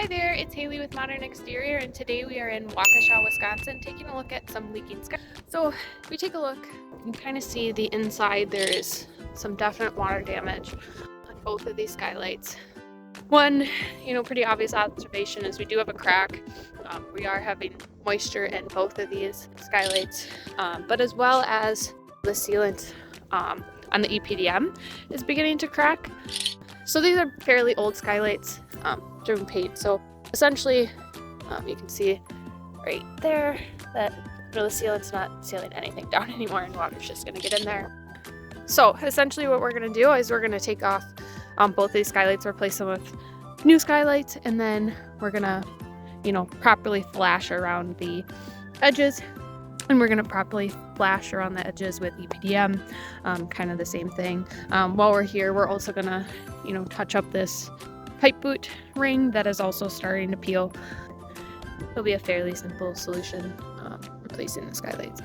there, it's Haley with Modern Exterior, and today we are in Waukesha, Wisconsin, taking a look at some leaking sky. So if we take a look, you can kind of see the inside. There is some definite water damage on both of these skylights. One, pretty obvious observation is we do have a crack. We are having moisture in both of these skylights, but as well as the sealant on the EPDM is beginning to crack. So these are fairly old skylights, driven paint. So essentially, you can see right there that the sealant's not sealing anything down anymore, and water's just going to get in there. So essentially, what we're going to do is we're going to take off both these skylights, replace them with new skylights, and then we're going to, properly flash around the edges. And we're going to properly flash around the edges with EPDM, kind of the same thing. While we're here, we're also going to, touch up this pipe boot ring that is also starting to peel. It'll be a fairly simple solution, replacing the skylights.